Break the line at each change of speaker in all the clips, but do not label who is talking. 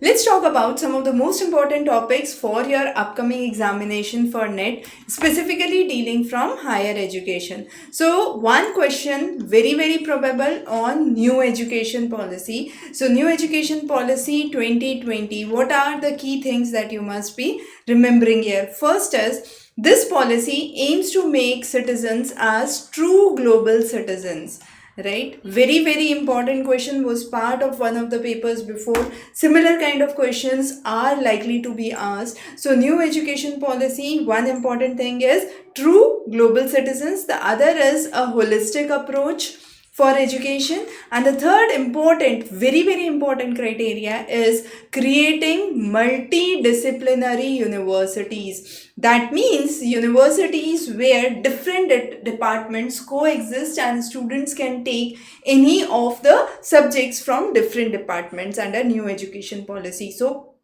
Let's talk about some of the most important topics for your upcoming examination for NET, specifically dealing from higher education. So, one question very probable on new education policy. So, new education policy 2020, what are the key things that you must be remembering here? First is, this policy aims to make citizens as true global citizens, right? Very important question, was part of one of the papers before. Similar kind of questions are likely to be asked. So new education policy, one important thing is true global citizens, the other is a holistic approach for education, and the third important, very important criteria is creating multidisciplinary universities. That means universities where different departments coexist and students can take any of the subjects from different departments under new education policy. So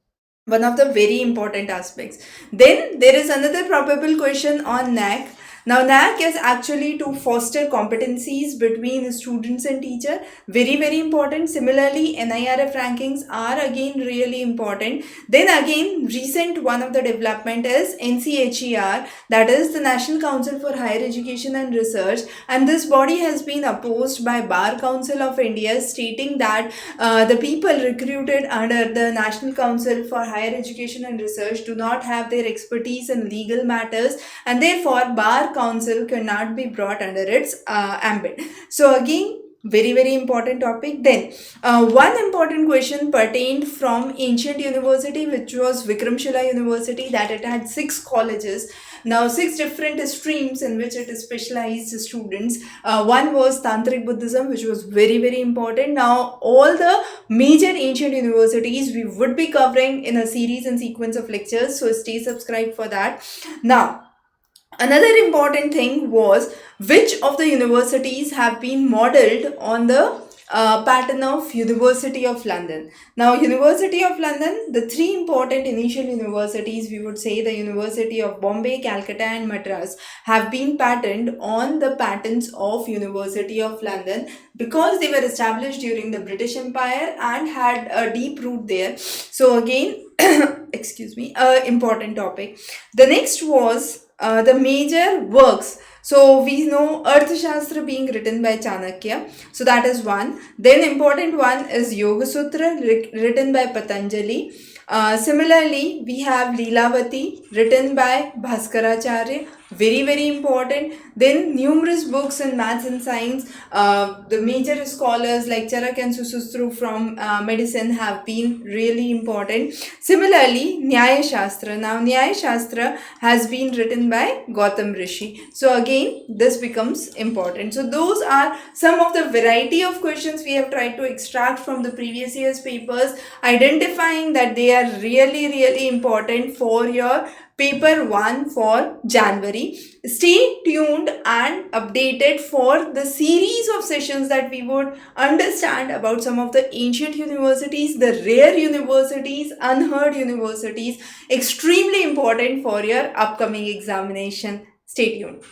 one of the very important aspects. Then there is another probable question on NAC. Now, NAC is actually to foster competencies between students and teacher. Very important. Similarly, NIRF rankings are again really important. Then again, recent one of the development is NCHER, that is the National Council for Higher Education and Research, and this body has been opposed by Bar Council of India, stating that the people recruited under the National Council for Higher Education and Research do not have their expertise in legal matters, and therefore Bar Council cannot be brought under its ambit. So again, very important topic. Then one important question pertained from ancient university, which was Vikramshila University, that it had 6 colleges. Now 6 different streams in which it specialized students. One was Tantric Buddhism, which was very important. Now all the major ancient universities we would be covering in a series and sequence of lectures, so stay subscribed for that. Now another important thing was which of the universities have been modeled on the pattern of University of London. Now, University of London, the 3 important initial universities, we would say the University of Bombay, Calcutta and Madras, have been patterned on the patterns of University of London because they were established during the British Empire and had a deep root there. So again, excuse me, important topic. The next was the major works. So we know Arthashastra being written by Chanakya. So that is one. Then important one is Yoga Sutra written by Patanjali. Similarly, we have Leelavati written by Bhaskaracharya. Very important. Then numerous books in maths and science. The major scholars like Charak and Susustru from medicine have been really important. Similarly, Nyaya Shastra. Now Nyaya Shastra has been written by Gautam Rishi. So again, this becomes important. So those are some of the variety of questions we have tried to extract from the previous year's papers, identifying that they are really important for your paper 1 for January. Stay tuned and updated for the series of sessions that we would understand about some of the ancient universities, the rare universities, unheard universities, extremely important for your upcoming examination. Stay tuned.